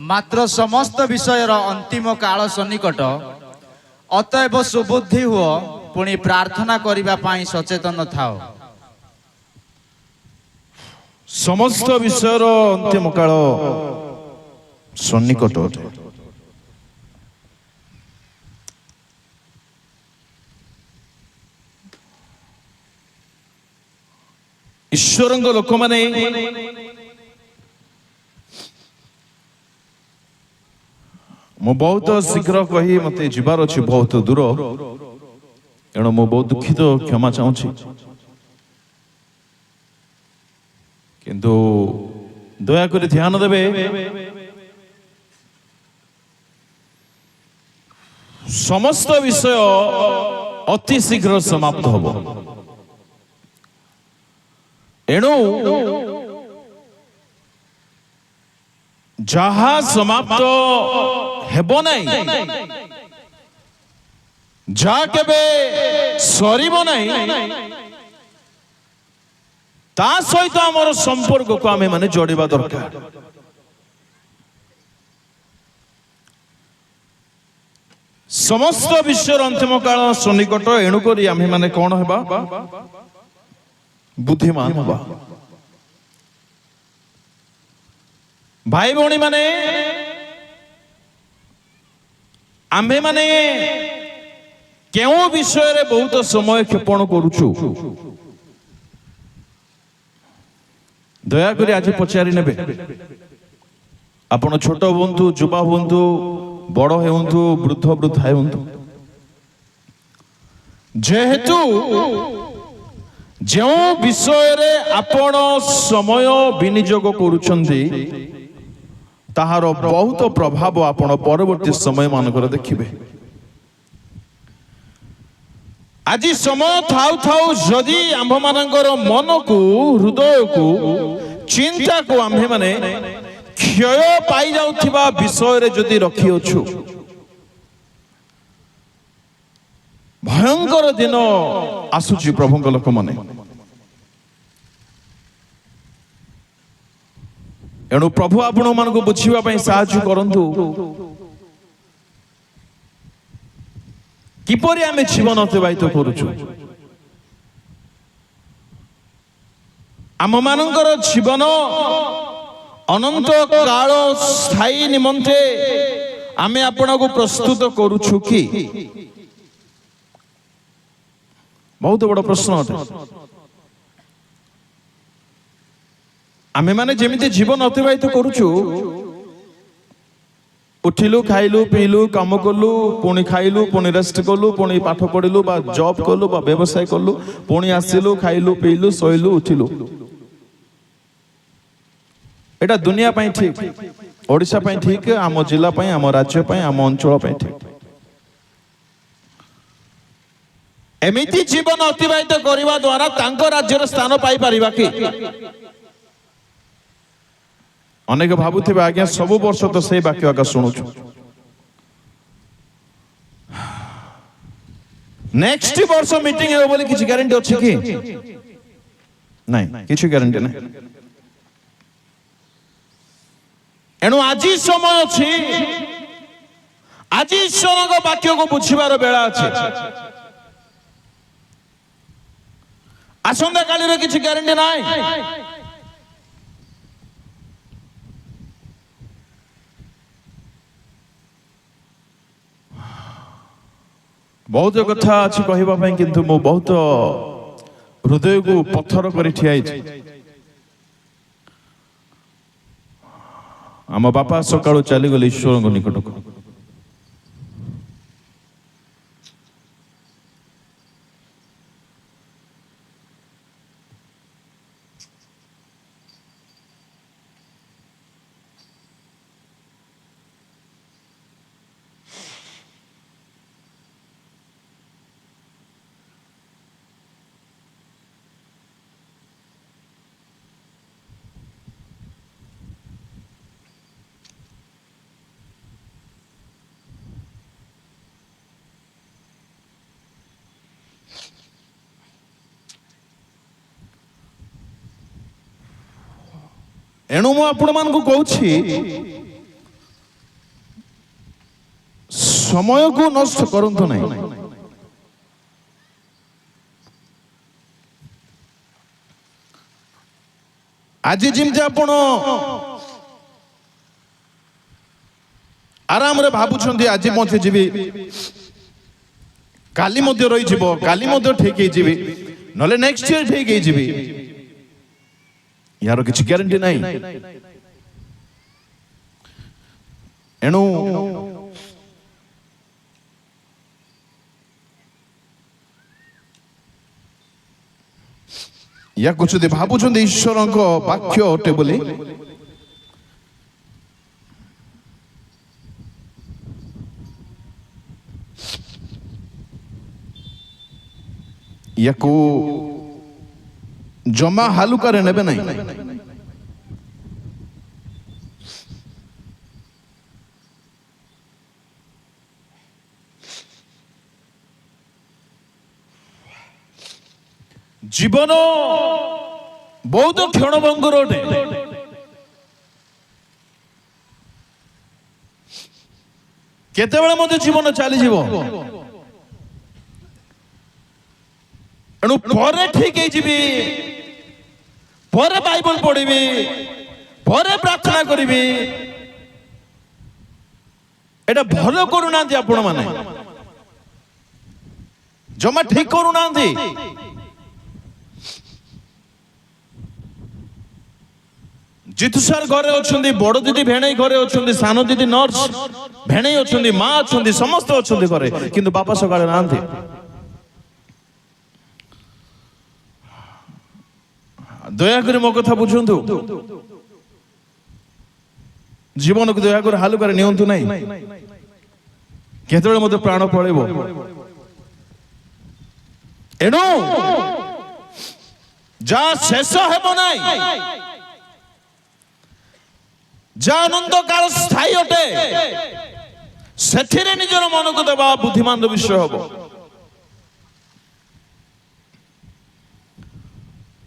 मात्र समस्त विषयर अंतिम काल सन्निकट अतएव सुबुद्धि हुओ पुणी प्रार्थना करिबा पाई सचेतन थाओ। समस्त विषयर अंतिम काल सन्निकट अटे। ईश्वर लोक माने मु बहुत शीघ्र कही मते जीवार अच्छी बहुत दूर एणु मु बहुत दुखित क्षमा चाहूँगी किंतु दयाकोरी ध्यान देवे समस्त विषय अति शीघ्र समाप्त होब एणु जहा समाप्त हेब नहीं जहा केबे सरीब नहीं ता सहित आमर संपर्क को आमे माने जोड़िबा दरकार। समस्त विश्वर अंतिम काल सन्निकट एणु करी आमे माने कौन हेबा बुद्धिमान हेबा। भाई भौणी माने आम्भे माने केउ विषय रे बहुत समय क्षेपण करूछु दया करी आज पचारि नेबे आपण छोट हुंतु युवा हुंतु बड़ हेउंतु वृद्ध वृद्धा हेउंतु जेहेतु जो विषय रे आपण समय विनियोग करूछंती ताहार बहुत प्रभाव आपण परवर्ती समय मानकर देखिबे। आज समय थाउ थाउ जदि आम्भ मानकर मन को हृदय को चिंता को आम्भे माने क्षय पाई जाउथिबा विषय रे जदि रखी अछु भयंकर दिन आसुची प्रभुଙ୍କ लोक माने एणु प्रभु आपण मानक बुझिबा पई साहाय्य करंतु किपरि आमे जीवन अतिबाहित करूछु आम मानकर जीवन अनंत काल स्थायी निमंते आमे आपण को प्रस्तुत करूछु कि बहुत बड़ प्रश्न अटे। आमे माने जेमिति जीवन अतिबाहित करूछु उठिलु खाइलु पीलु काम कलु पुणी खाइलु पुणी रेस्ट कलु पुणी पाठ पढ़िलु बा जॉब कलु बा व्यवसाय कलु पुणी आसिलु खाइलु पीलु सोइलु उठिलु एटा दुनिया पई ठीक ओडिशा पई ठीक आम जिला पई आम राज्य पई आम अंचल पई ठीक एमिति जीवन अतिबाहित करिवा द्वारा तांको राज्यर स्थान पाई परिबा कि अनेक भावुथिबे आज्ञा सब वर्ष तो से वाक्य आका सुनुछु नेक्स्ट वर्ष मीटिंग हे बोली किछि गारंटी अछि कि नहीं किछि गारंटी नहीं एनु आजी समय अछि आजी ईश्वरक वाक्य को बुझिबार बेला अछि आसंदा काली रे किछि गारंटी नाही। बहुत कथा अच्छी कहवा पाई किंतु मो बहुत हृदय को पत्थर कर ठिया आम बापा सकाळु चली गले ईश्वर निकट को एणु मु आपण मान को कहूछि समय को नष्ट करंतु नहीं। आज जमी आपण आराम रे भाबुछंती आज मते जीवी काली मध्य रही जीव काली मध्य ठीक है जीवी नले नेक्स्ट ईयर ठीक है जीवी यार किसी ग्यारंटी नहीं। एणु या कुछ दे भाबुछंती ईश्वर को वाक्य अटे बोली याकू जमा हालुकारे नेबे नहीं। जीवन बहुत क्षणभंगुर अटे। केतेबेले मते जीवन चली जीव एणु परे ठीक है जीवी परे बाइबल पढ़ी परे प्रार्थना करी एटा भल करूना आपण माने जमा ठीक करूना। जितु सार घरे अच्छे बड़ दीदी भेणई घरे अच्छे सान दीदी नर्स भेणई अच्छे माँ अच्छे समस्त अच्छे घरे किंतु बापा सकाळे नांती। दयाकर मो कथा बुझंतु जीवन को दयाकर हालुकारे नियंतु नहीं। केतबेले मते प्राण पळेबो एणु जा शेष हेबो नाही जा आनंद काल स्थायी अटे सेथिरे निजर मन को देबा बुद्धिमान विषय हबो।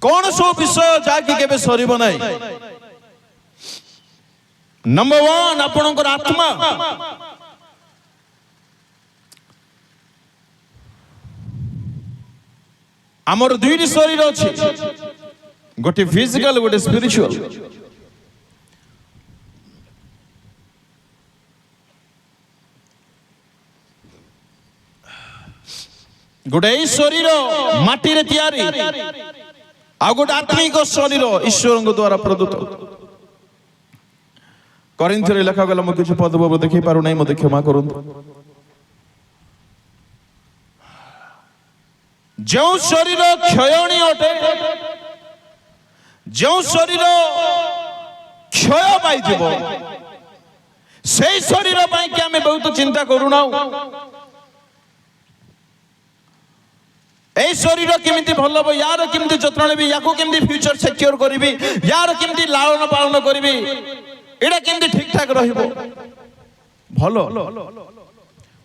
कौन सो विषय जाकि केबे सरीबो नाही। नंबर 1 आपनकर आत्मा आमर दुईटी शरीर अछि गोटे फिजिकल गोटे स्पिरिचुअल। गोटे शरीर माटी रे तैयारी आ गोटे आत्मिक शरीर ईश्वर द्वारा प्रदत्त। करिन्थीरे लेखा गला किसी पद देखी पारु नहीं मते क्षमा करंतु। जो शरीर क्षयणी अटे जो शरीर क्षय पाई जीवो से शरीर पाई कि आमे बहुत चिंता करूना। ए शरीर केमिति भल हो यार केमिति जत्न नेबी याको केमिति फ्यूचर सिक्योर करिवि यार केमिति लालन पालन करिवि एडा केमिति ठीक ठाक रहिबो भलो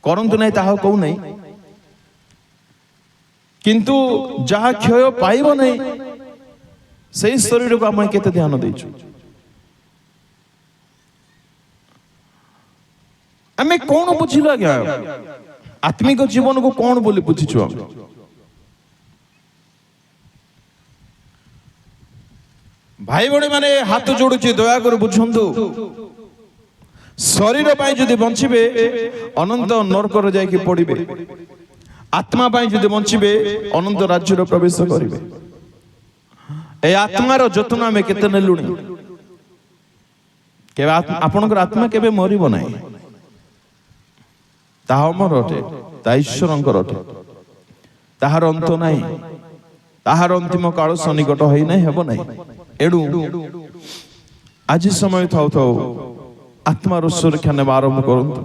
करंतु नै ताहा कहू नै किंतु जहा क्षय पाइबो नै सेही शरीर को आपण केते ध्यान दैछु। आमे कोन बुझिलो गया आत्मिक जीवन को कोन बोली बुझिछु। भाई बड़ी माने हाथ जोड़ुची दया कर बुझंतु शरीर पाई जदि बंचिबे अनंत नरकर जाय कि पड़िबे आत्मा पाई जदि बंचिबे अनंत राज्य रो प्रवेश करिवे। ए आत्मार जतन आमे केते नेलुणी केबे आपनकर आत्मा केबे मरिबो नाही ताहा अमर अटे ता ईश्वरंकर अटे ताहार अंत नाही ताहार अंतिम काल सनिकट होई नाही हेबो नाही। एडु आज समय थाउ थाउ आत्मार सुरक्षा ने आरंभ करंतु।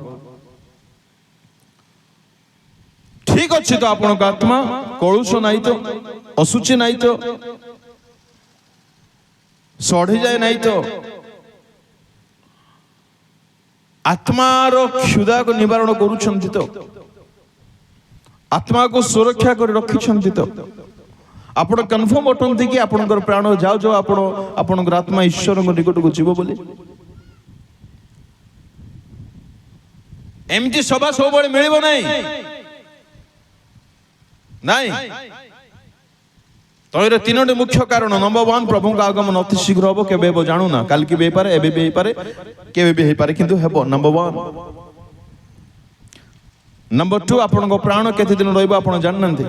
ठीक अछि तो आपन का आत्मा कलुष नाही तो असुचि नाही तो सढ़ी जाए नहीं तो आत्मार क्षुधा को निवारण करूछंती तो आत्मा को सुरक्षा कर रखिछंती तो आपण कन्फर्म अटंती कि आपनकर प्राण जाओ जाओ आपनकर आत्मा ईश्वर निकट को जीव बोली। ଏମିତି ସଭା ସବୁବେଳେ ମିଳିବ ନାହିଁ ନାଇଁ। ତହିଁର ତିନୋଟି ମୁଖ୍ୟ କାରଣ। ନମ୍ବର 1, ପ୍ରଭୁଙ୍କ ଆଗମନ ଅତି ଶୀଘ୍ର ହବ। କେବେ ହେବ ଜାଣୁନା, କାଲିକି ବି ହେଇପାରେ, ଏବେ ବି ହେଇପାରେ, କେବେ ବି ହେଇପାରେ, କିନ୍ତୁ ହେବ। ନମ୍ବର 1। ନମ୍ବର 2, ଆପଣଙ୍କ ପ୍ରାଣ କେତେ ଦିନ ରହିବ ଆପଣ ଜାଣିନାହାନ୍ତି।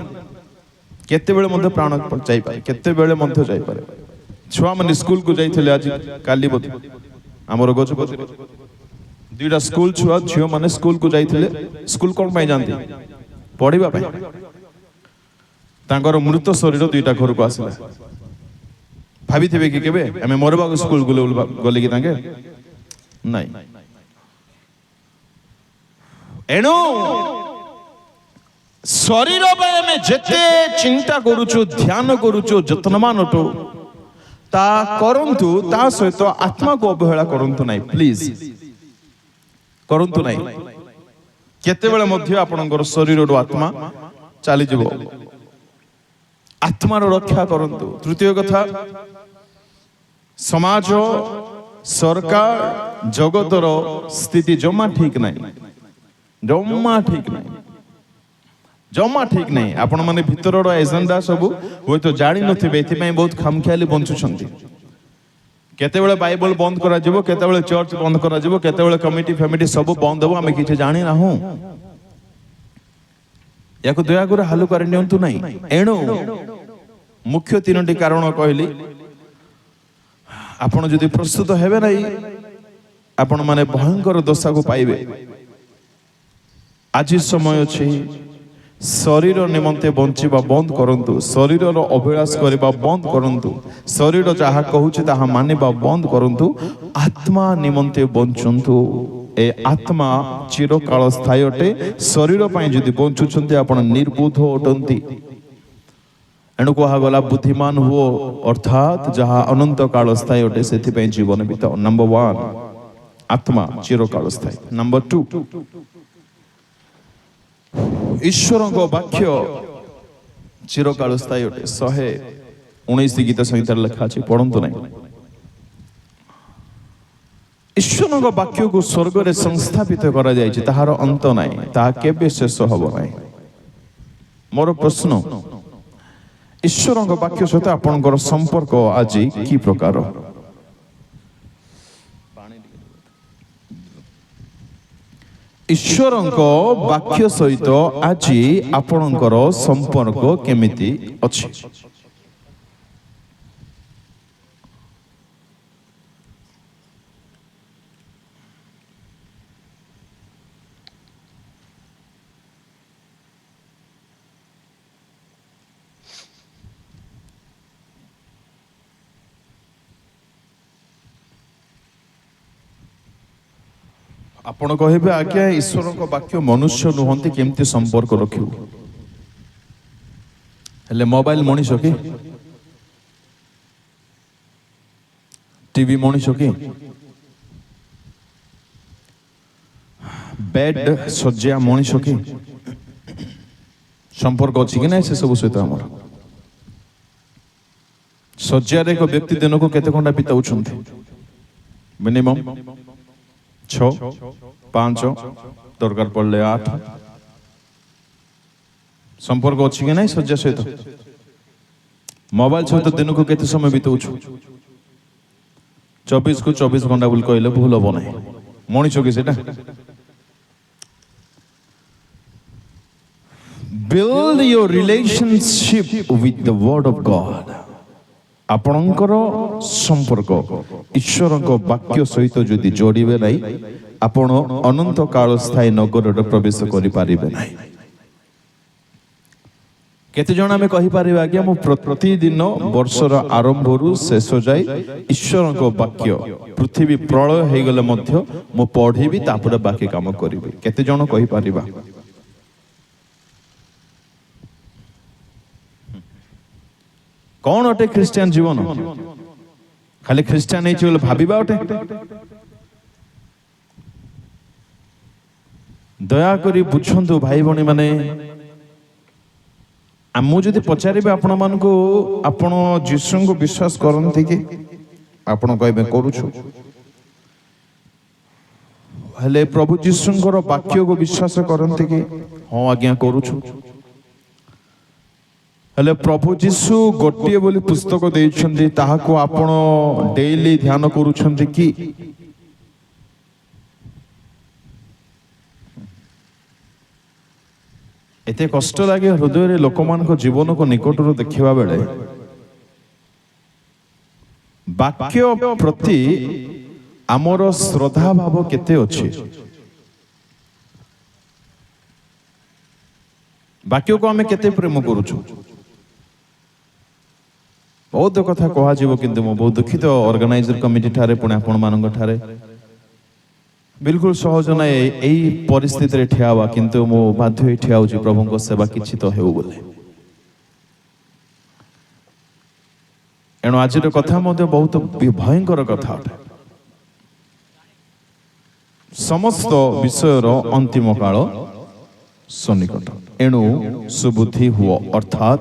କେତେବେଳେ ମଧ୍ୟ ପ୍ରାଣ ଯାଇପାରେ, କେତେବେଳେ ମଧ୍ୟ ଯାଇପାରେ। ଛୁଆମାନେ ସ୍କୁଲକୁ ଯାଇଥିଲେ ଆଜି କାଲି ବୋଧେ ଆମର ଗଜପତିରେ 2ଟା ସ୍କୁଲ ଛୁଆ ଝିଅମାନେ ସ୍କୁଲକୁ ଯାଇଥିଲେ। ସ୍କୁଲ କ'ଣ ପାଇଁ ଯାଆନ୍ତି? ପଢିବା ପାଇଁ। ତାଙ୍କର ମୃତ ଶରୀର 2ଟା ଘରକୁ ଆସିଲା। ଭାବିଥିବେ କି କେବେ ଆମେ ମରିବାକୁ ସ୍କୁଲ ଗଲେ କି ତାଙ୍କେ? ନାଇଁ। ଏଣୁ ଶରୀର ପାଇଁ ଆମେ ଯେତେ ଚିନ୍ତା କରୁଛୁ, ଧ୍ୟାନ କରୁଛୁ, ଯତ୍ନମାନ ଅଟୁ, ତା କରନ୍ତୁ, ତା ସହିତ ଆତ୍ମାକୁ ଅବହେଳା କରନ୍ତୁ ନାହିଁ। ପ୍ଲିଜ କରନ୍ତୁ ନାହିଁ। କେତେବେଳେ ମଧ୍ୟ ଆପଣଙ୍କର ଶରୀରରୁ ଆତ୍ମା ଚାଲିଯିବ। ଆତ୍ମାର ରକ୍ଷା କରନ୍ତୁ। ତୃତୀୟ କଥା, ସମାଜ, ସରକାର, ଜଗତର ସ୍ଥିତି ଜମା ଠିକ ନାହିଁ, ଜମା ଠିକ ନାହିଁ, ଜମା ଠିକ ନାହିଁ। ଆପଣମାନେ ଭିତରର ଏଜେଣ୍ଡା ସବୁ ହୁଏତ ଜାଣିନଥିବେ, ଏଥିପାଇଁ ବହୁତ ଖାମଖିଆଲି ବଞ୍ଚୁଛନ୍ତି। କେତେବେଳେ ବାଇବଲ ବନ୍ଦ କରାଯିବ, କେତେବେଳେ ଚର୍ଚ୍ଚ ବନ୍ଦ କରାଯିବ, କେତେବେଳେ କମିଟି ଫେମିଟି ସବୁ ବନ୍ଦ ହେବ, ଆମେ କିଛି ଜାଣିନାହୁଁ। ୟାକୁ ଦୟାକରି ହାଲୁକାରେ ନିଅନ୍ତୁ ନାହିଁ। ଏଣୁ ମୁଖ୍ୟ 3ଟି କାରଣ କହିଲି। ଆପଣ ଯଦି ପ୍ରସ୍ତୁତ ହେବେ ନାହିଁ, ଆପଣ ମାନେ ଭୟଙ୍କର ଦଶାକୁ ପାଇବେ। ଆଜି ସମୟ ଅଛି, ଶରୀର ନିମନ୍ତେ ବଞ୍ଚିବା ବନ୍ଦ କରନ୍ତୁ, ଶରୀରର ଅଭିଳାଷ କରିବା ବନ୍ଦ କରନ୍ତୁ, ଶରୀର ଯାହା କହୁଛି ତାହା ମାନିବା ବନ୍ଦ କରନ୍ତୁ, ଆତ୍ମା ନିମନ୍ତେ ବଞ୍ଚନ୍ତୁ। ଏ ଆତ୍ମା ଚିରକାଳ ସ୍ଥାୟୀ ଅଟେ। ଶରୀର ପାଇଁ ଯଦି ବଞ୍ଚୁଛନ୍ତି ଆପଣ ନିର୍ବୁଦ୍ଧ ଅଟନ୍ତି। ଏଣୁ କୁହାଗଲା ବୁଦ୍ଧିମାନ ହୁଅ, ଅର୍ଥାତ୍ ଯାହା ଅନନ୍ତ କାଳ ସ୍ଥାୟୀ ଅଟେ ସେଥିପାଇଁ ଜୀବନ ବିତାଅ। ନମ୍ବର 1, ଆତ୍ମା ଚିରକାଳ ସ୍ଥାୟୀ। ନମ୍ବର 2, ଈଶ୍ୱରଙ୍କ ବାକ୍ୟ ଚିରକାଳ ସ୍ଥାୟୀ ଅଟେ। 119 ଗୀତ ସଂହିତାରେ ଲେଖା ଅଛି, ପଢନ୍ତୁ ନାହିଁ। ଈଶ୍ୱରଙ୍କ ବାକ୍ୟକୁ ସ୍ୱର୍ଗରେ ସଂସ୍ଥାପିତ କରାଯାଇଛି, ତାହାର ଅନ୍ତ ନାହିଁ, ତାହା କେବେ ଶେଷ ହେବ ନାହିଁ। ମୋର ପ୍ରଶ୍ନ, ଈଶ୍ୱରଙ୍କ ବାକ୍ୟ ସହିତ ଆପଣଙ୍କର ସମ୍ପର୍କ ଆଜି କି ପ୍ରକାର? ଈଶ୍ୱରଙ୍କ ବାକ୍ୟ ସହିତ ଆଜି ଆପଣଙ୍କର ସମ୍ପର୍କ କେମିତି ଅଛି? ଆପଣ କହିବେ, ଆଜ୍ଞା ଈଶ୍ୱରଙ୍କ ବାକ୍ୟ ମନୁଷ୍ୟ ନୁହନ୍ତି, କେମିତି ସମ୍ପର୍କ ରଖିବୁ? ହେଲେ ମୋବାଇଲ ମଣିଷ କି? ଟିଭି ମଣିଷ କି? ବେଡ୍ ଶଯ୍ୟା ମଣିଷ କି? ସମ୍ପର୍କ ଅଛି କି ନାହିଁ ସେ ସବୁ ସହିତ ଆମର? ଶଯ୍ୟାରେ ଏକ ବ୍ୟକ୍ତି ଦିନକୁ କେତେ ଘଣ୍ଟା ବିତାଉଛନ୍ତି? ମିନିମମ୍ 6, 5, ଦରକାର ପଡ଼ିଲେ 8। ସମ୍ପର୍କ ଅଛି କି ନାହିଁ ଶଯ୍ୟା ସହିତ? ମୋବାଇଲ ସହିତ ଦିନକୁ କେତେ ସମୟ ବିତାଉଛୁ? 24କୁ 24 ଘଣ୍ଟା ବୋଲି କହିଲେ ଭୁଲ ହବ ନାହିଁ। ମଣିଷ କି ସେଟା? Build your relationship with the word of God. ଆପଣଙ୍କର ସମ୍ପର୍କ ଈଶ୍ୱରଙ୍କ ବାକ୍ୟ ସହିତ ଯଦି ଯୋଡ଼ିବେ ନାହିଁ, ଆପଣ ଅନନ୍ତ କାଳ ସ୍ଥାୟୀ ନଗରରେ ପ୍ରବେଶ କରିପାରିବେ ନାହିଁ। କେତେ ଜଣ ଆମେ କହିପାରିବା, ଆଜ୍ଞା ମୁଁ ପ୍ରତିଦିନ ବର୍ଷର ଆରମ୍ଭରୁ ଶେଷ ଯାଏ ଈଶ୍ୱରଙ୍କ ବାକ୍ୟ, ପୃଥିବୀ ପ୍ରଳୟ ହେଇଗଲେ ମଧ୍ୟ ମୁଁ ପଢିବି, ତାପରେ ବାକି କାମ କରିବି? କେତେ ଜଣ କହିପାରିବା? କଣ ଅଟେ ଖ୍ରୀଷ୍ଟିଆନ ଜୀବନ? ଖାଲି ଖ୍ରୀଷ୍ଟିଆନ ହେଇଛି ବୋଲି ଭାବିବା ଅଟେ? ଦୟାକରି ବୁଝନ୍ତୁ ଭାଇ ଭଉଣୀ ମାନେ, ମୁଁ ଯଦି ପଚାରିବି ଆପଣମାନଙ୍କୁ, ଆପଣ ଯୀଶୁଙ୍କୁ ବିଶ୍ୱାସ କରନ୍ତି କି? ଆପଣ କହିବେ କରୁଛୁ। हेले प्रभु जीशुंकर वाक्य को विश्वास करते कि हाँ आज्ञा करूछु हेले प्रभु जीशु गोटे बोली पुस्तक देइछन्ति ताहाको आपण डेली ध्यान करूछन्ति कि एते कष्ट लागे हृदय रे लोकमान को जीवन को निकटरू देखिबा बेले वाक्य प्रति आमर श्रद्धा भाव केते अछि वाक्य को आमे केते प्रेम करूछु बहुत कथा कहा जीव किंतु मो बहुत दुखित ऑर्गेनाइजर कमिटी ठारे पुणे आपण मानक ठारे बिल्कुल सहज ना यही परिस्थिति रे ठियावा किंतु मो बाध्य ठिया होची प्रभु को सेवा किछि तो हेउ बोले एणु आज कथा मध्य बहुत भयंकर कथा अटे समस्त विषय अंतिम काल सन्निकट एणु सुबुद्धि हुओ अर्थात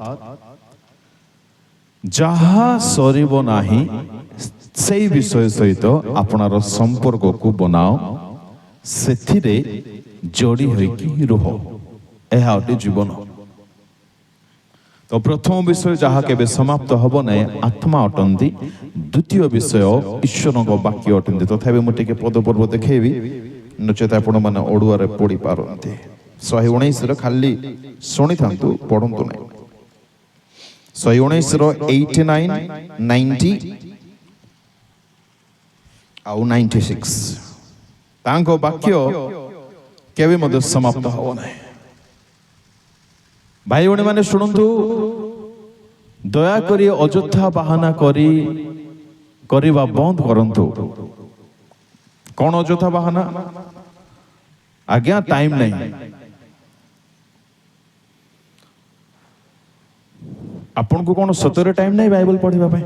जहा सरीब नाही सेई विषय सहित आपणार संपर्क को बनाओ सेथिरे जोड़ी होइकी रुह एहा अटे जीवन तो प्रथम विषय जहा केबे समाप्त हबो नै आत्मा अटंती द्वितीय विषय ईश्वर को वाक्य अटंती तथापि मु टिके पद पर्व देखेबी नचेत आपण माने ओडुआ रे पढी पारंती 119 रो खाली सुनी थांतु पढंतु नै 119 रो 89 90 आउ 96 तांको वाक्य केबे मध्य समाप्त हो नै भाई भणी माने शुणु दया करी अଯଥା बाहाना करी करवा बंद करंतु कौन अଯଥା बाहाना आज्ञा टाइम नहीं आपन को कौन सतरे टाइम नहीं बाइबल पढ़िबा पे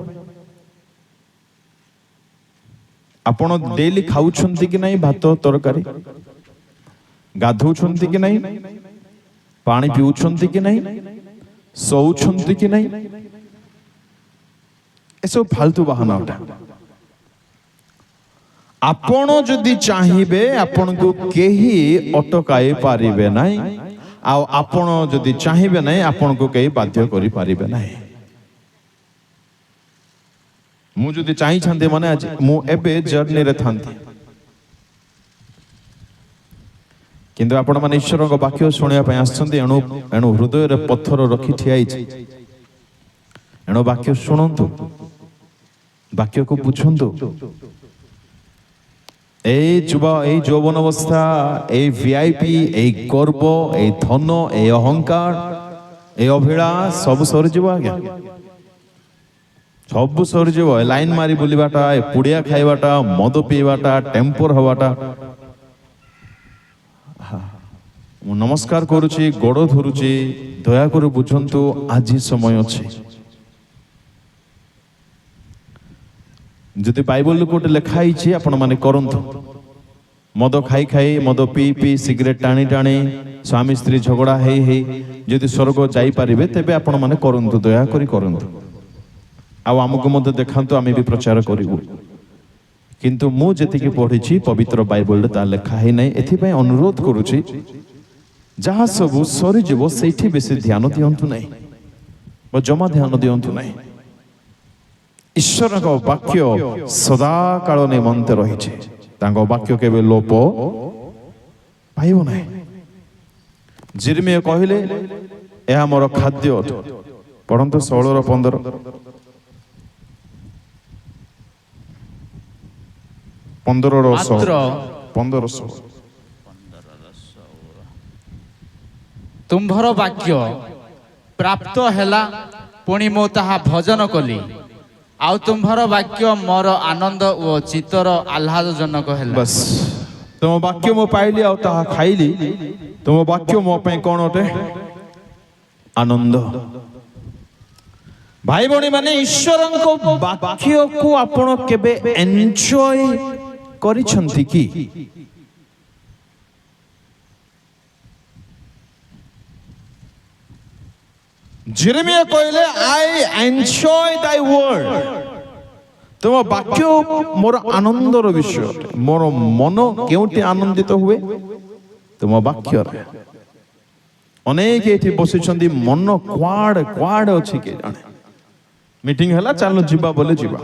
आपण डेली खाउछंती कि नहीं भात तरकारी गाधौछंती कि नहीं पानी पीउछंती कि नहीं सोउछंती कि नहीं एसो फालतू बहाना उठा आपण जदि चाहिबे आपण को केही अटकाई पारिबे नहीं आ आपण जदि चाहिबे नहीं आपण को केही बाध्य करि पारिबे नहीं मु जदि चाहि छांते माने आज मु एबे जर्नी रे थांती किंतु आपण माने ईश्वर को वाक्य सुनिया पय आछंती एणु एणु हृदय रे पत्थर रखि ठियाई छी एणु वाक्य सुनंतु वाक्य को बुझंतु ए जुबा ए यौवन अवस्था ए वीआईपी ए गर्व ए धन ए अहंकार ए अभिलाष सब सरी जीव आज्ञा सब सरी जीव लाइन मारी बुलीबाटा ए पुड़िया खाइबाटा मद पीबाटा टेम्पर हवाटा मु नमस्कार करूची गोड़ धरुची दया कर बुझंतु आज समय अच्छे जदि बाइबल कोटे लिखाई छी आपण माने करंतु मद खाई खाई मद पी पी सिगरेट टाणी टाणी स्वामी स्त्री झगड़ा हेई हेई जदि स्वर्ग जाई पारिबे तेबे आपण माने करंतु दया करी करंतु आ हमको मते देखांतु आमे भी प्रचार करिवु किंतु मु जेति की पढी छी पवित्र बाइबल ता लिखा हे नै एथि पय अनुरोध करूची जहा सब सरी जीव सेठी बेसी ध्यान दियंतु नै ब जमा ध्यान दियंतु नै ईश्वर को वाक्य सदा काल निमंते रही छे तांको वाक्य केबे लोप पाइबो नै जिरमिया कहिले एहा मोर खाद्य पढंतु 16 रो 15 15 रो 15 तुम्भर वाक्य प्राप्त हैला पुणी मो ताहा भजन कली आउ तुम्भर वाक्य मोर आनंद ओ चित्तर आह्लादजनक हैला बस तुम वाक्य मो पाइली आउ ताहा खाइली तुम वाक्य मो पे कोन ओटे आनंद भाई बणी माने ईश्वर को वाक्य को आपण केबे एन्जॉय करिसंती की जेरेमिया कहले आई एन्जॉय दाई वर्ड तुम वाक्य मोर आनंदर विषय मोर मन केउटी आनंदित हुए तुम वाक्य अनेक ये बसी मन क्वाड क्वाड अच्छी के जाने मीटिंग है चलो जीवा बोले जीवा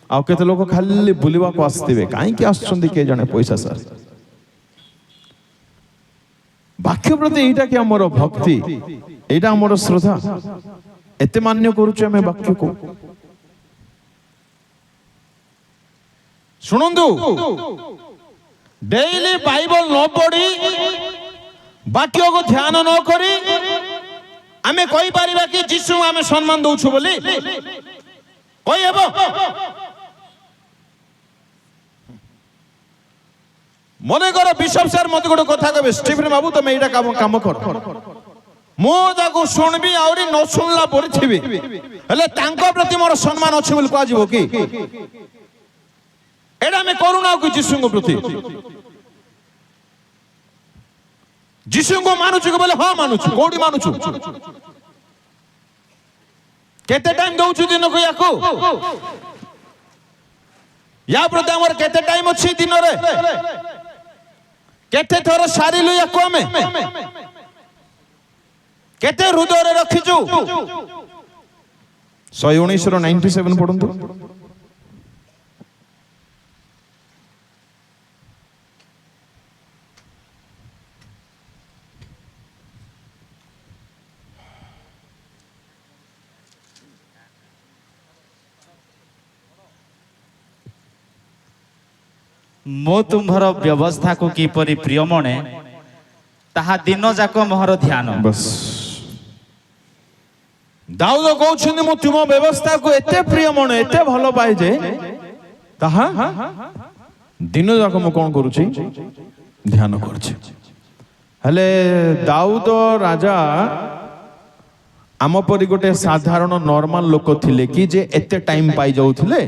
आउ केते लोक खाली बुलिवा को आस्तिबे काहे कि आछंदी के जाने पैसा सर वाक्य प्रति एटा कि हमर भक्ति एटा हमर श्रद्धा एते मान्य करूछु हमें वाक्य को शुणंदु डेली बाइबल न पढ़ी वाक्य को ध्यान न करी आमे कहि परिबा कि यीशु आमे सम्मान दउछु बोली कहि हेबो मने करो बिशप सर मते गोटे कथा कहबे स्टीफन बाबू तमे एटा काम कर मो जाको सुनबी आउरी न सुनला परि थिबी हेले तांको प्रति मोर सम्मान अछि बोली कह जिवो कि एटा में करूना कि यीशु को प्रति यीशु को मानुछु बोले हां मानुछु कोडी मानुछु केते टाइम दउछु दिन को याको या प्रति हमर केते टाइम अछि दिन रे केते थोर सारिलु याको हमें केते हृदय रे रखिछु 119 रो 97 पढंतु मो तुम्हार व्यवस्था को किपरि प्रिय मने ताहा दिन जाक मोहर ध्यान बस दाऊद कहउछन मो तुम व्यवस्था को एते प्रिय मने एते भलो पाए जे ताहा दिन जाक मो कोन करूची ध्यान करछी हले दाऊद राजा आम परि गोटे साधारण नॉर्मल लोक थिले कि जे एते टाइम पाई जाउथिले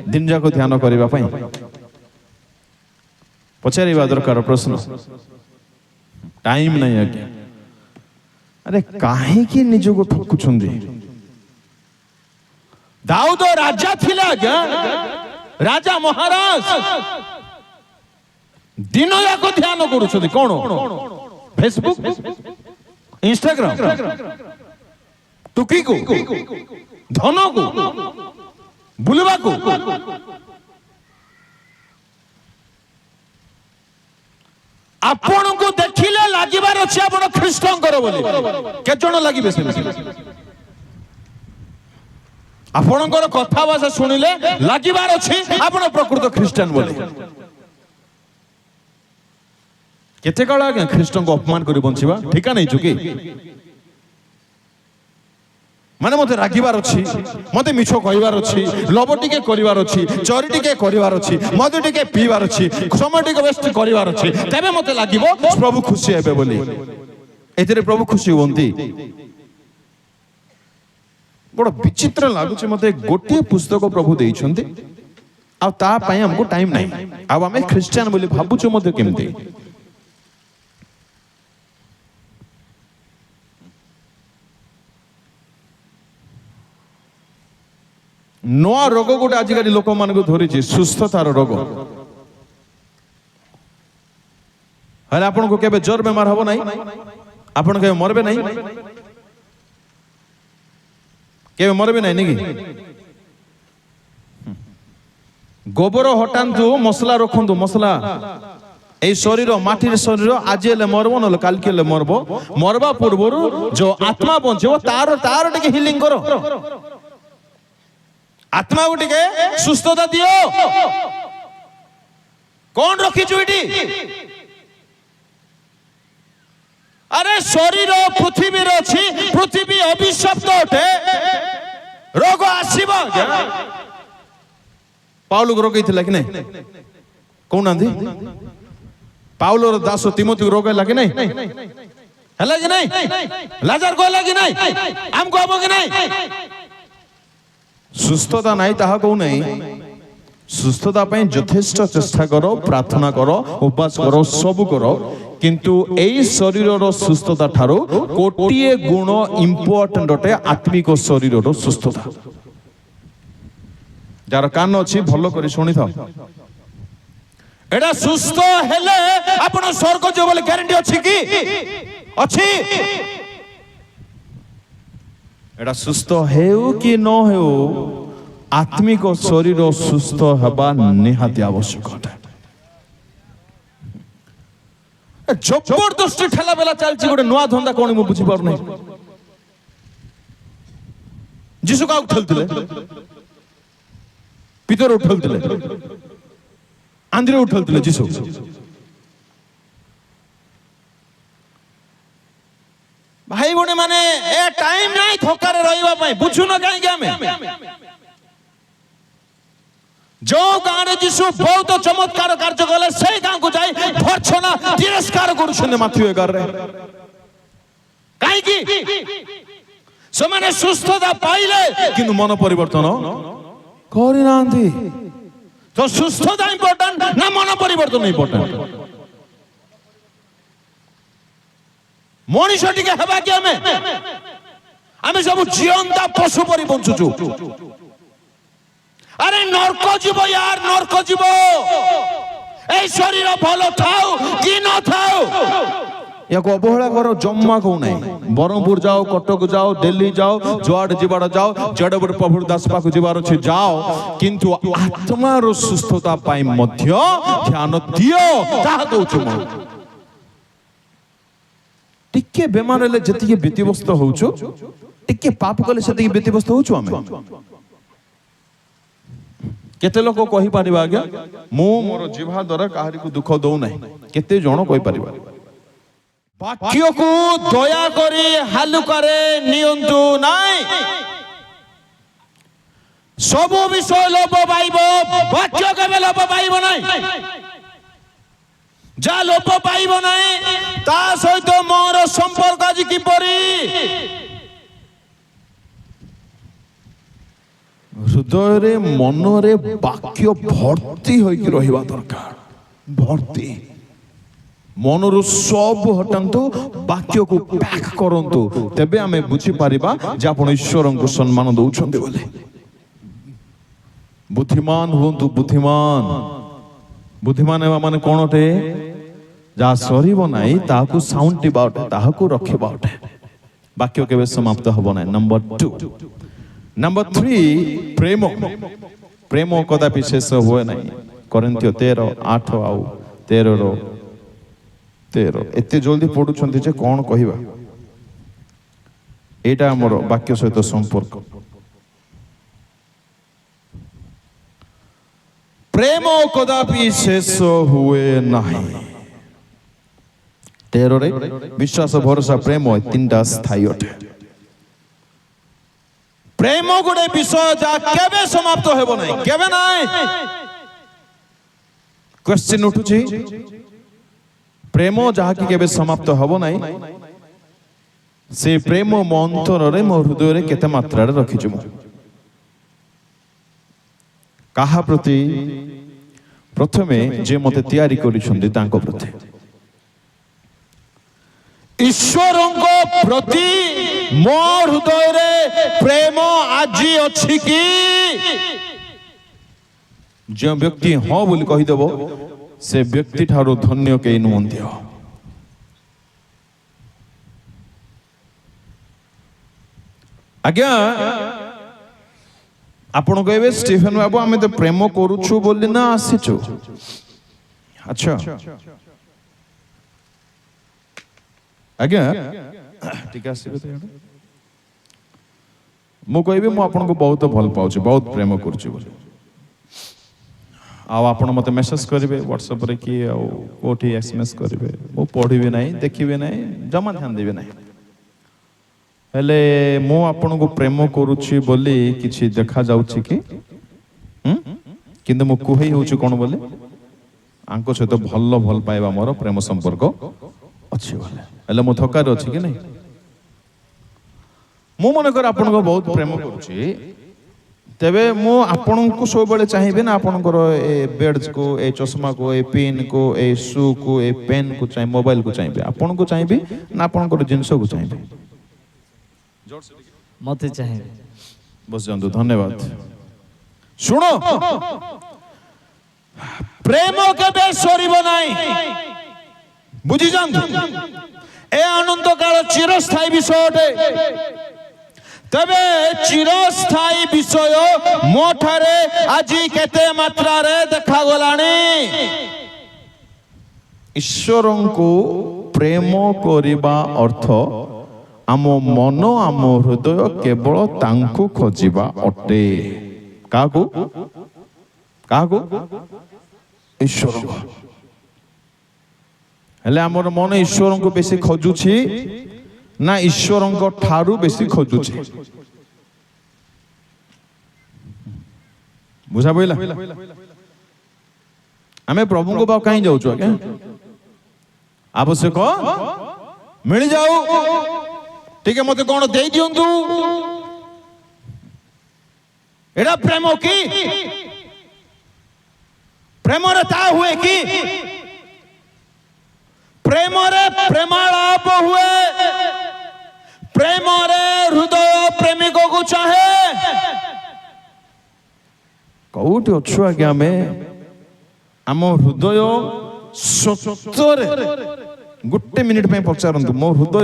दिन जाक ध्यान करबा पई पचारिबा दरकार प्रश्न टाइम नहीं आगे अरे काहे की निज को ठकुछंदी दाऊद राजा थिला आज्ञा राजा महाराज दिन याक ध्यान करूछथि कोन फेसबुक इंस्टाग्राम टुकी को धन को बुलवा को आपण को देखिले लागिबार अछि आपण ख्रीष्टन करो बोली के जण लागिबे से आपणकर कथा भाषा सुनिले लागिबार अछि आपण प्रकृत ख्रीष्टन बोली केते काल आगे ख्रीष्टन को अपमान करी बंचिबा ठिका नै चुकी माने मते रागिबार अछि मते मिछो कहिबार अछि लोभ टिके करिवार अछि चोरी टिके करिवार अछि मधु टिके पीवार अछि समय टिके वेस्ट करिवार अछि तबे मते लागिबो प्रभु खुशी हेबे बोली एतरे प्रभु खुशी होंती बड़ विचित्र लागुछि मते गोटे पुस्तक प्रभु देइछन्ती आ ता पय हमको टाइम नै अब हमें ख्रिस्टियन बोली भाबुछु मते केमती नवा रोग गोटे आजिकल लोक मान को धरी सुस्थतार रोग हेले आपन को केबे ज्वर बेमार हबो नाही आपन केबे मरबे नाही केबे मरबे नाही नेकी गोबर हटांतु मसला रखंतु मसला ए शरीर माटिर शरीर आज ले मरबो न काल के ले मरबो मरबा पूर्व जो आत्मा बंचो तार तार टिके हीलिंग करो आत्मा को टिके सुस्थता दियो कौन रखी चुईटी अरे शरीर पृथ्वी अच्छी पृथ्वी अभिशप्त अटे रोग आसीब पाउल को रोग कि नहीं कौन पाउल दास तिमोथी को रोग है कि नहीं है कि नहीं लाजर को है कि नहीं हमको हम कि नहीं सुस्थता नहीं ताहा को नहीं सुस्थता पे यथेष्ट चेष्टा करो प्रार्थना करो उपवास करो सब करो किंतु एई शरीर रो सुस्थता ठारो कोटिए गुण इंपोर्टेंट अटे आत्मिक शरीर रो सुस्थता যার কান ଅଛି ଭଲ କରି ଶୁଣିଥାଅ ଏଟା ସୁସ୍ଥ ହେଲେ ଆପଣ ସ୍ୱର୍ଗ ଯିବ ବୋଲି ଗ୍ୟାରେଣ୍ଟି ଅଛି କି ଅଛି ଏଟା ସୁସ୍ଥ ହେଉ କି ନ ହେଉ ଆତ୍ମିକ ଶରୀର ସୁସ୍ଥ ହେବା ନିହାତି ଆବଶ୍ୟକ ଅଟେ ଜବରଦସ୍ତି ଠେଲା ବେଲା ଚାଲିଛି ଗୋଟେ ନୂଆ ଧନ୍ଦା କଣ ମୁଁ ବୁଝିପାରୁନି ଯୀଶୁ କାହାକୁ ଠେଲୁଥିଲେ ପିତର ଉଠେଲୁଥିଲେ ଆନ୍ଧ୍ର ଉଠେଲୁଥିଲେ ଯୀଶୁ ଭାଇ ଭଉଣୀ ମାନେ ଏ ଟାଇମ ନାହିଁ ଥକାରେ ରହିବା ପାଇଁ ବୁଝୁନ କାହିଁକି ଆମେ ଯୋଉ ଗାଁରେ ଯୀଶୁ ବହୁତ ଚମତ୍କାର କାର୍ଯ୍ୟ କଲେ ସେଇ ଗାଁକୁ ଯାଇ ଭର୍ଚ୍ଛନା ତିରସ୍କାର କରୁଛନ୍ତି ମାଥ୍ୟୁ 11ରେ କାହିଁକି ସେମାନେ ସୁସ୍ଥତା ପାଇଲେ କିନ୍ତୁ ମନ ପରିବର୍ତ୍ତନ କରିନାହାନ୍ତି ତ ସୁସ୍ଥତା ଇମ୍ପୋର୍ଟାଣ୍ଟ ନା ମନ ପରିବର୍ତ୍ତନ ଇମ୍ପୋର୍ଟାଣ୍ଟ ମଣିଷ ଟିକେ ହେବା କି ଆମେ ସବୁ ଜିଅନ୍ତା ପଶୁ ପରି ବଞ୍ଚୁଛୁ আরে নরক জীব यार নরক জীব এই শরীর ভালো থাও কি না থাও ইয়াকে অবহেলা করো জম্মা কো নাই বরমপুর যাও কটক যাও দিল্লি যাও জোয়াড় জিবাড় যাও জড়বড় প্রভু দাস পাকু জিবার আছে যাও কিন্তু আত্মার সুস্থতা পাই মধ্য ধ্যান দিও তাহা দউଛୁ মন টিকে বেমার হলে যেতিকে ব্যতিব্যস্ত হউଛୁ টিকে পাপ কলে সেতিকে ব্যতিব্যস্ত হউଛୁ আমি केते लोक कहि परिबा आज्ञा मु मोर जीवा द्वारा काहरी को दुख दउ नाही केते जण कहि परिबा वाक्य को दया करी हालुकारे नियंतु नाही सब विषय लोप पाइबो वाक्य केबे लोप पाइबो नाही जा लोप पाइबो नाही ता सहित मोर संपर्क आज कि परी हृदय मनरे वाक्य भर्ती होइकी रहिबा दरकार भर्ती मनर सब हटांतु वाक्य को पैक करंतु तबे हमें बुझी पारिबा जे आपण ईश्वर को सम्मान दउछन्ते बोले बुद्धिमान हुंतु बुद्धिमान बुद्धिमान हेबा माने कोनटे जा सरीबो नाही ताकू साउंड टिबाउट ताकू रखिबाउट वाक्य केबे समाप्त हबो नाही नंबर 2 नंबर 3 प्रेम प्रेम कदापि शेष हुए नहीं कोरिन्थियो 13:8 आउ 13 एते जल्दी पढुछन्ति जे कोन कहिबा एटा हमर वाक्य सहित संपर्क प्रेम कदापि शेष हुए नहीं 13 रे विश्वास भरोसा प्रेम तीनटा स्थायी अटे प्रेम गुड़े विषय जा केबे समाप्त हेबो नाही केबे नाही क्वेश्चन उठुची प्रेम जहा कि केबे समाप्त हेबो नाही से प्रेम मो अंतर रे मो हृदय रे केते मात्रा रे रखिछु मु काहा प्रति प्रथमे जे मते तयारी करिसुंदी तांको प्रति ईश्वर प्रति मो हृदय रे प्रेम आजी अछि कि जो व्यक्ति हाँ बोली कहि देबो से व्यक्ति ठारो धन्य के नुमंती हो आज्ञा आपण कहबे स्टीफन बाबू हमें तो प्रेम करूछु बोली ना आसीछु अच्छा आज्ञा ठीक आसीबे तो मु कहबी मु आपन को बहुत भल पाउछु बहुत प्रेम करछु बोली आ आपण मते मेसेज करिवे व्हाट्सएप रे कि आ कोठी एसएमएस करिवे मु पढिबे नाही देखिबे नाही जमा ध्यान देबे नाही हेले मु आपन को प्रेम करूछि बोली किछि देखा जाउछि कि किंतु मु कुहै होछु कोन बोले आंको सहित भल भल पाइबा मोर प्रेम संपर्क अछि बोले हेले मु थकार अछि कि नहीं मु मन कर आपन को बहुत प्रेम करूछि तेबे मु आपन को सब बेले चाहिबे ना आपन को ए बेड्स को ए चश्मा को ए पेन को ए शू को ए पेन को चाहिए मोबाइल को चाहिए आपन को चाहिए ना आपन को जिंस को चाहिए मते चाहिए बस जानतु धन्यवाद ଶୁଣ ପ୍ରେମ କେବେ ସରିବ ନାହିଁ ବୁଝିଯାନ୍ତୁ ଏ ଆନନ୍ଦ କାଳ ଚିରସ୍ଥାୟୀ ବିଷୟ ଅଟେ ତେବେ ଚିରସ୍ଥାୟୀ ବିଷୟ ମୋ ଠାରେ ଆଜି କେତେ ମାତ୍ରାରେ ଦେଖାଗଲାଣି ଈଶ୍ୱରଙ୍କୁ ପ୍ରେମ କରିବା ଅର୍ଥ ଆମ ମନ ଆମ ହୃଦୟ କେବଳ ତାଙ୍କୁ ଖୋଜିବା ଅଟେ କାହାକୁ କାହାକୁ ଈଶ୍ୱରଙ୍କୁ ହେଲେ ଆମର ମନ ଈଶ୍ୱରଙ୍କୁ ବେଶୀ ଖୋଜୁଛି ନା ଈଶ୍ୱରଙ୍କ ଠାରୁ ବେଶୀ ଖୋଜୁଛି ବୁଝା ପଇଲା ଆମେ ପ୍ରଭୁଙ୍କ ପାଖକୁ କାହିଁ ଯାଉଛୁ ଆଜ୍ଞା ଆବଶ୍ୟକ ମିଳିଯାଉ ଟିକେ ମତେ କଣ ଦେଇ ଦିଅନ୍ତୁ ଏଟା ପ୍ରେମ କି ପ୍ରେମରେ ତା ହୁଏ କି ପ୍ରେମରେ ପ୍ରେମାଳାପ ହୁଏ ପ୍ରେମରେ ହୃଦୟ ପ୍ରେମିକକୁ ଚାହେଁ କୋଉଠି ଅଛୁ ଆଜ୍ଞା ଆମେ ଆମ ହୃଦୟ ସତରେ ଗୋଟେ ମିନିଟ୍ ପାଇଁ ପଚାରନ୍ତୁ ମୋ ହୃଦୟ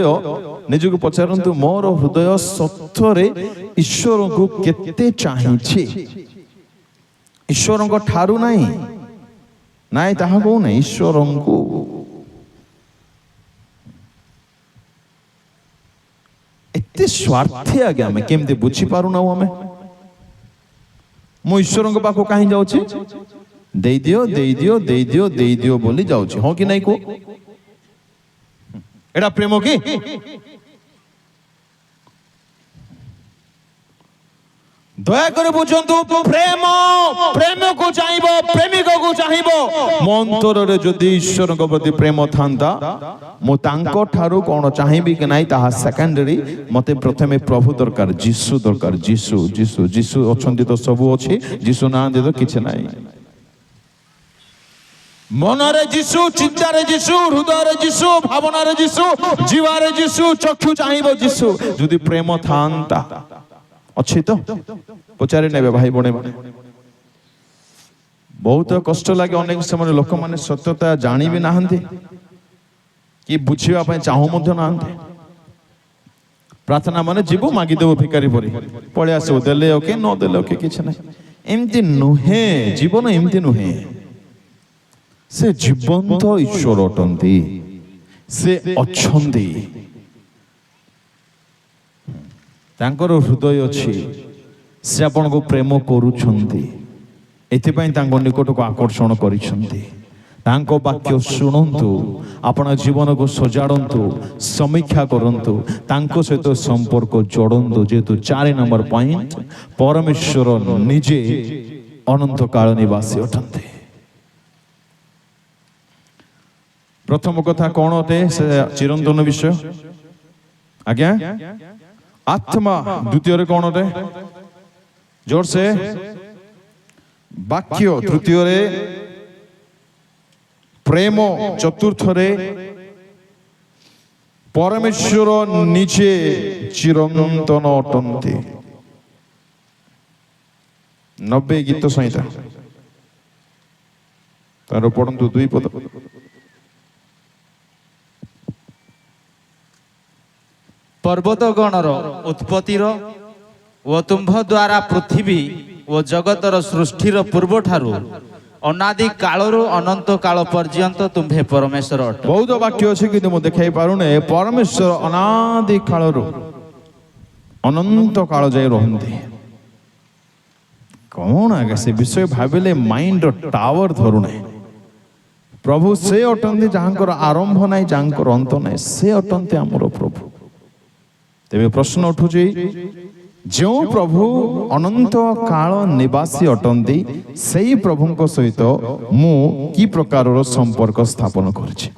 ନିଜକୁ ପଚାରନ୍ତୁ ମୋର ହୃଦୟ ସତରେ ଈଶ୍ୱରଙ୍କୁ କେତେ ଚାହିଁଛି ଈଶ୍ୱରଙ୍କ ଠାରୁ ନାହିଁ ନାଇଁ ତାହା କହୁନାହିଁ ଈଶ୍ୱରଙ୍କୁ ଏତେ ସ୍ୱାର୍ଥୀ ଆଜ୍ଞା ଆମେ କେମିତି ବୁଝିପାରୁନାହୁଁ ଆମେ ମୁଁ ଈଶ୍ୱରଙ୍କ ପାଖକୁ କାହିଁ ଯାଉଛି ଦେଇଦିଅ ଦେଇଦିଅ ଦେଇଦିଅ ଦେଇଦିଅ ବୋଲି ଯାଉଛି ହଁ କି ନାଇଁ କୁହ ଏଟା ପ୍ରେମ କି ଦୟାକରି ବୁଝନ୍ତୁ ପ୍ରେମ ପ୍ରେମକୁ ଚାହିଁବ ପ୍ରେମିକକୁ ଚାହିଁବ ମୋ ଅନ୍ତରରେ ଯଦି ଈଶ୍ୱରଙ୍କ ପ୍ରତି ପ୍ରେମ ଥାନ୍ତା ମୁଁ ତାଙ୍କ ଠାରୁ କଣ ଚାହିଁବି କି ନାହିଁ ତାହା ସେକେଣ୍ଡାରୀ ମତେ ପ୍ରଥମେ ପ୍ରଭୁ ଦରକାର ଯୀଶୁ ଦରକାର ଯୀଶୁ ଯୀଶୁ ଯୀଶୁ ଅଛନ୍ତି ତ ସବୁ ଅଛି ଯୀଶୁ ନାହାନ୍ତି ତ କିଛି ନାହିଁ ମନରେ ଯୀଶୁ ଚିନ୍ତାରେ ଯୀଶୁ ହୃଦୟରେ ଯୀଶୁ ଭାବନାରେ ଯୀଶୁ ଜୀବରେ ଯୀଶୁ ଚକ୍ଷୁ ଚାହିଁବ ଯୀଶୁ ଯଦି ପ୍ରେମ ଥାନ୍ତା ଅଛି ତ ପଚାରି ନେବେ ଭାଇ ଭଉଣୀ ମାନେ ବହୁତ କଷ୍ଟ ଲାଗେ ଅନେକ ସମୟରେ ଲୋକମାନେ ସତ୍ୟତା ଜାଣିବି ନାହାନ୍ତି କି ବୁଝିବା ପାଇଁ ଚାହୁଁ ମଧ୍ୟ ନାହାନ୍ତି ପ୍ରାର୍ଥନା ମାନେ ଯିବୁ ମାଗିଦେବୁ ଭିକାରୀ ପରି ପଳେଇ ଆସିବୁ ଦେଲେ ଓକେ ନ ଦେଲେ ଓକେ କିଛି ନାହିଁ ଏମିତି ନୁହେଁ ଜୀବନ ଏମିତି ନୁହେଁ ସେ ଜୀବନ୍ତ ଈଶ୍ୱର ଅଟନ୍ତି ସେ ଅଛନ୍ତି ତାଙ୍କର ହୃଦୟ ଅଛି ସେ ଆପଣଙ୍କୁ ପ୍ରେମ କରୁଛନ୍ତି ଏଥିପାଇଁ ତାଙ୍କ ନିକଟକୁ ଆକର୍ଷଣ କରିଛନ୍ତି ତାଙ୍କ ବାକ୍ୟ ଶୁଣନ୍ତୁ ଆପଣ ଜୀବନକୁ ସଜାଡ଼ନ୍ତୁ ସମୀକ୍ଷା କରନ୍ତୁ ତାଙ୍କ ସହିତ ସମ୍ପର୍କ ଯୋଡ଼ନ୍ତୁ ଯେହେତୁ 4 ନମ୍ବର ପଏଣ୍ଟ ପରମେଶ୍ୱର ନିଜେ ଅନନ୍ତ କାଳ ନିବାସୀ ଅଟନ୍ତି ପ୍ରଥମ କଥା କଣ ଅଟେ ସେ ଚିରନ୍ତନ ବିଷୟ ଆଜ୍ଞା आत्मा द्वितीय रे कौन होते जोर से वाक्य तृतीय रे प्रेम चतुर्थ रे परमेश्वर निजे चिरंतन अटंती 90 गीत संहिता तार पढ़ंतु 2 पद पर्वत गणर उत्पत्तिर ओ तुम्भ द्वारा पृथ्वी ओ जगतर सृष्टिर पूर्व ठारू अनादि कालरू अनंत काल पर्यंत तुम्भे परमेश्वर अट बहुत वाक्य अछि कि मु देखाई पारुने परमेश्वर अनादि कालरू अनंत काल जाय रहंती कौन आगे से विषय भाबिले माइंड टावर धरुने प्रभु से अटंती जहांकर आरंभ नाही जहांकर अंत नाही से अटंती हमरो प्रभु तेरे प्रश्न उठुची जो प्रभु अनंत काल निवासी अटंती सेही प्रभुଙ୍କ सहित मु की प्रकार संपर्क स्थापन करछि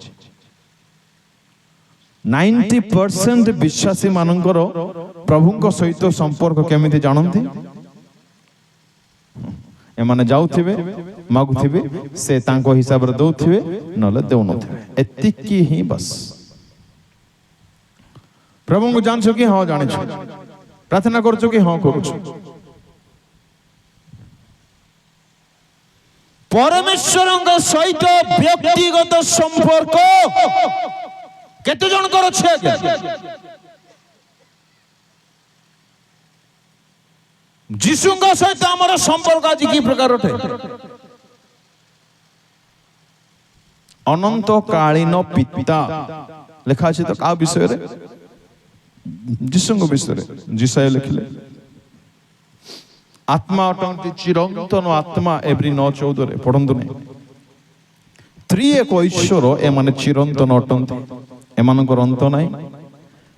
90% विश्वासी मानकर प्रभुଙ୍କ सहित संपर्क केमिति जानंती एमाने जाउथिबे मागुथिबे से तांको हिसाब रे दउथिबे नले देउनथिबे एतिकी ही बस प्रभु को जान कि हाँ जाने प्रार्थना कर कि हाँ करू परमेश्वरଙ୍କ सहित व्यक्तिगत संपर्क केते जनकर अछि जीशुଙ୍କ सहित हमर संपर्क आज की प्रकार अटे अनंत कालीन पिता लिखा अछि तो का विषय रे जीशुଙ୍କ विषय रे जीसाय लिखले आत्मा अटंती चिरंतन आत्मा एवरी 9:14 रे पढंतु नै त्रिएक ईश्वर एमाने चिरंतन अटंती एमानकर अंत नै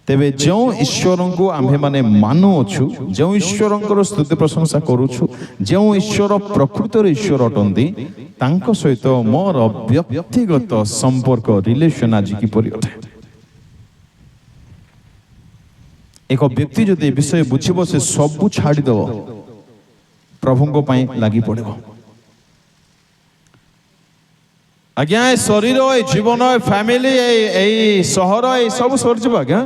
तेबे जो ईश्वर को आम्भे माने मानु अछु जो ईश्वर स्तुति प्रशंसा करूछु जो ईश्वर प्रकृत ईश्वर अटंती तांको सहित मोर व्यक्तिगत संपर्क रिलेशन आज की परि अटे एक व्यक्ति जदि विषय बुझिबो से सब छाड़ी दो प्रभु को लगी पड़ो आज्ञा शरीर जीवन फैमिली सहर सब सरीज आज्ञा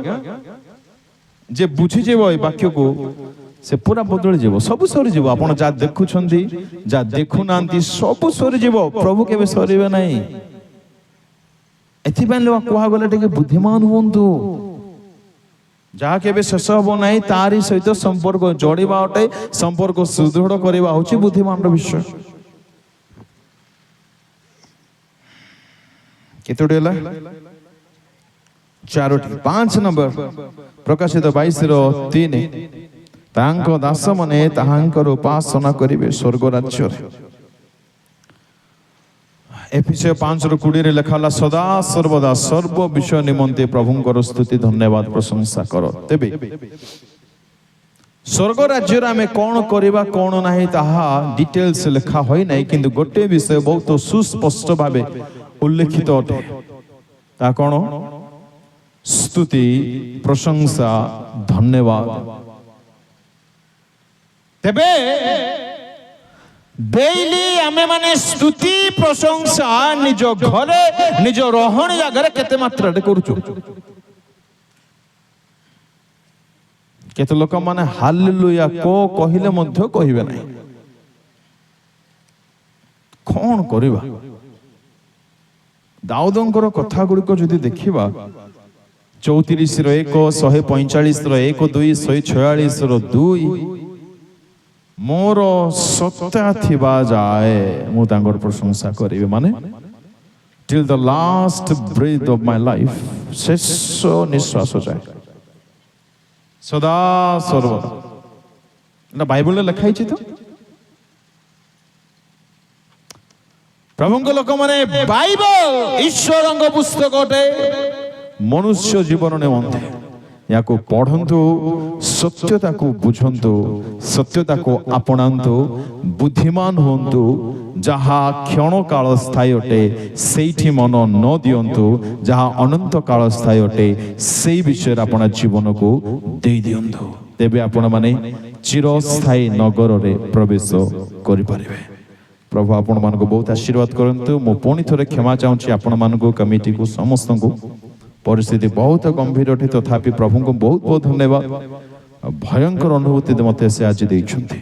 जे बुझीज वाक्य को से पूरा बदल जीव सब सरीज आप जहाँ देखुं जहाँ देखु ना सब सरीज प्रभु के सर ना एगले बुद्धिमान हूँ जहाँ के शेष हम ना तारी सहित संपर्क जोड़ा अटे संपर्क सुदृढ़ करवा हूँ बुद्धिमान विषय केतोटी है 4टी 5 नंबर प्रकाशित 22:3 तांको दास मने ताहांकर उपासना करिवे स्वर्ग राज्य एफिसियो 5:20 रे लिखाला सदा सर्वदा सर्व विषय निमंते प्रभुंकर स्तुति धन्यवाद प्रशंसा करो तेबे स्वर्ग राज्य रे हमें कोन करबा कोन नाही ताहा डिटेल्स लिखा होई नाही किंतु गोटे विषय बहुत सुस्पष्ट भाबे उल्लेखित अटे ता कोन स्तुति प्रशंसा धन्यवाद तेबे डेली आमे माने स्तुति प्रशंसा निज घरे निज रहणी जगह केते मात्रा रे करूछु केते लोक माने हालेलुया को कहिले मध्य कहिबे नाही कोन करबा दाऊदंकर कथा गुड़िक जदि देखा 34:1 145:1 2 146:2 मोर सत्ता थिबा जाए मु तांकर प्रशंसा करिवे माने till the last breath of my life शेष निश्वास जाए सदा सर्वदा ना बाइबल में लिखा है तो प्रभु लोक माने बाइबल ईश्वर पुस्तक अटे मनुष्य जीवन निमंते या को पढ़ंतु सत्यता को बुझंतु सत्यता को अपनांतु बुद्धिमान होंतु जहाँ क्षण काल स्थायी अटे सेठी मन न दियंतु जहाँ अनंत काल स्थायी अटे से विषय अपना जीवन को दे दियंतु तेबे आपण माने चिरस्थायी नगर रे प्रवेश करि परिबे प्रभु आपण मान को बहुत आशीर्वाद करंतु मो पुणी थोड़े क्षमा चाहूँगी आपण मान को कमिटी को समस्त को परिस्थिति बहुत गंभीर अटे तथापि प्रभु को बहुत बहुत धन्यवाद भयंकर अनुभूति मते से आज देइछन्ते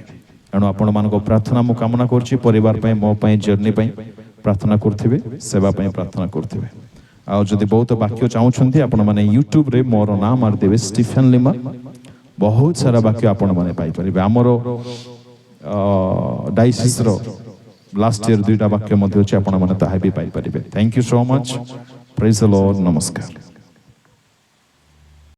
एणु आपण मान को प्रार्थना मु कामना करछि परिवार पय मो पय जर्नी पय प्रार्थना करथिबे सेवा पय प्रार्थना करथिबे आ जदि बहुत वाक्य चाहूछन्ते आपण माने YouTube रे मोर नाम मार देबे स्टीफन लिमा बहुत सारा वाक्य आपण माने पाई परिबे हमरो डायसिस रो लास्ट ईयर 2टा वाक्य मध्य अछि आपण माने ताहा भी पाई परिबे thank you so much praise the lord नमस्कार।